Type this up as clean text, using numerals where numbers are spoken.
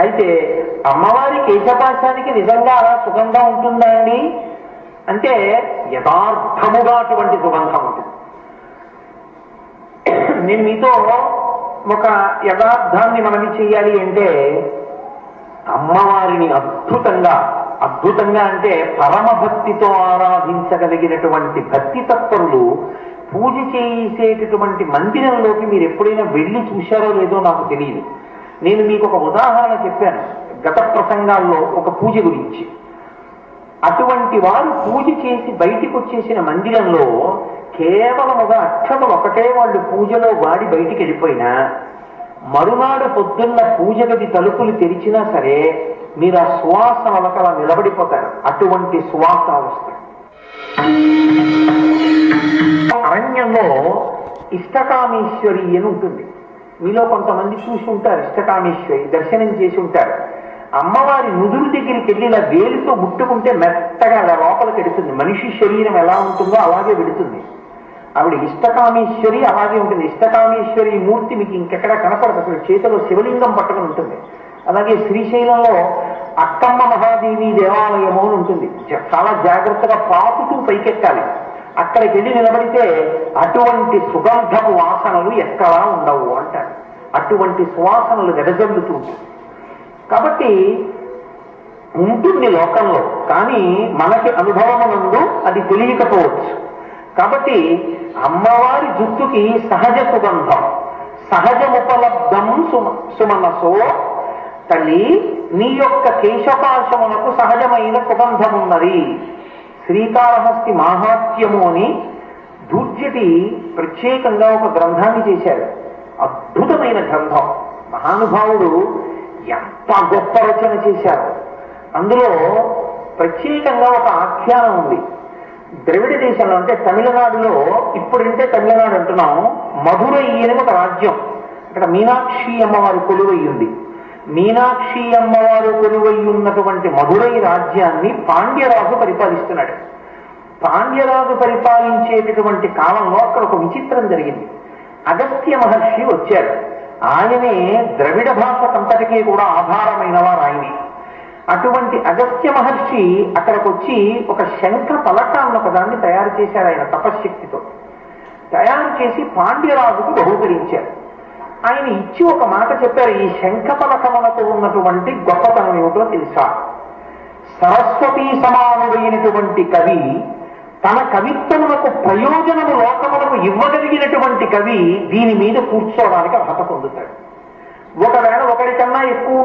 అయితే అమ్మవారి కేశపాశానికి నిజంగా అలా సుగంధం ఉంటుందా అండి అంటే యథార్థముగా అటువంటి సుగంధం ఉంటుంది. నేను మీతో ఒక యథార్థాన్ని మనవి చేయాలి అంటే, అమ్మవారిని అద్భుతంగా అంటే పరమభక్తితో ఆరాధించగలిగినటువంటి భక్తి తత్పరులు పూజ చేసేటటువంటి మందిరంలోకి మీరు ఎప్పుడైనా వెళ్ళి చూశారో లేదో నాకు తెలియదు. నేను మీకు ఒక ఉదాహరణ చెప్పాను గత ప్రసంగాల్లో ఒక పూజ గురించి. అటువంటి వారు పూజ చేసి బయటికి వచ్చేసిన మందిరంలో కేవలం ఒక అక్షతలు ఒకటే వాళ్ళు పూజలో వాడి బయటికి వెళ్ళిపోయినా, మరునాడు పొద్దున్న పూజ గది తలుపులు తెరిచినా సరే మీరు ఆ సువాసనలకు అలా నిలబడిపోతారు. అటువంటి సువాసన వస్తాయి. అరణ్యంలో ఇష్టకామేశ్వరి అని ఉంటుంది. మీలో కొంతమంది చూసి ఉంటారు, ఇష్టకామేశ్వరి దర్శనం చేసి ఉంటారు. అమ్మవారి నుదురు దగ్గరికి వెళ్ళి ఇలా వేలితో ముట్టుకుంటే మెత్తగా అలా లోపలికి వెడుతుంది. మనిషి శరీరం ఎలా ఉంటుందో అలాగే వెడుతుంది. ఆవిడ ఇష్టకామేశ్వరి అలాగే ఉంటుంది. ఇష్టకామేశ్వరి మూర్తి మీకు ఇంకెక్కడ కనపడదు, అసలు చేతిలో శివలింగం పట్టుకుని ఉంటుంది. అలాగే శ్రీశైలంలో అక్కమ్మ మహాదేవి దేవాలయము అని ఉంటుంది. చాలా జాగ్రత్తగా పాకుతూ పైకెక్కాలి. అక్కడికి వెళ్ళి నిలబడితే అటువంటి సుగంధపు వాసనలు ఎక్కడా ఉండవు అంటారు. అటువంటి సువాసనలు వెదజల్లుతూ ఉంటుంది. కాబట్టి ఉంటుంది లోకంలో, కానీ మనకి అనుభవమునందు అది తెలియకపోవచ్చు. కాబట్టి అమ్మవారి జుట్టుకి సహజ సుగంధం, సహజముపలబ్ధం సుమనసో, తల్లి నీ యొక్క కేశపాశమునకు సహజమైన సుగంధమున్నది. శ్రీకాళహస్తి మాహాత్మ్యము అని దూర్జటి ప్రత్యేకంగా ఒక గ్రంథాన్ని చేశారు. అద్భుతమైన గ్రంథం. మహానుభావుడు ఎంత గొప్ప రచన చేశారు. అందులో ప్రత్యేకంగా ఒక ఆఖ్యానం ఉంది. ద్రవిడ దేశంలో అంటే తమిళనాడులో, ఇప్పుడంటే తమిళనాడు అంటున్నాం, మధురై అని ఒక రాజ్యం. అక్కడ మీనాక్షి అమ్మవారి కొలువై ఉంది. మీనాక్షి అమ్మవారు కొలువై ఉన్నటువంటి మధురై రాజ్యాన్ని పాండ్యరాజు పరిపాలిస్తున్నాడు. పాండ్యరాజు పరిపాలించేటటువంటి కాలంలో అక్కడ ఒక విచిత్రం జరిగింది. అగస్త్య మహర్షి వచ్చారు. ఆయనే ద్రవిడ భాషకంతటికీ కూడా ఆధారమైన వారు ఆయనే. అటువంటి అగస్త్య మహర్షి అక్కడికి వచ్చి ఒక శంఖ పలకాన్ని ఒకదాన్ని తయారు చేశారు. ఆయన తపశ్శక్తితో తయారు చేసి పాండ్యరాజుకు బహూకరించారు. ఆయన ఇచ్చి ఒక మాట చెప్పారు, ఈ శంఖ పలకమునకు ఉన్నటువంటి గొప్పతనం ఏమిటో తెలుసా? సరస్వతీ సమానుడైనటువంటి కవి తన కవిత్వములకు ప్రయోజనము లోకములకు ఇవ్వగలిగినటువంటి కవి దీని మీద కూర్చోవడానికి అర్హత పొందుతాడు. ఒకవేళ ఒకరికన్నా ఎక్కువ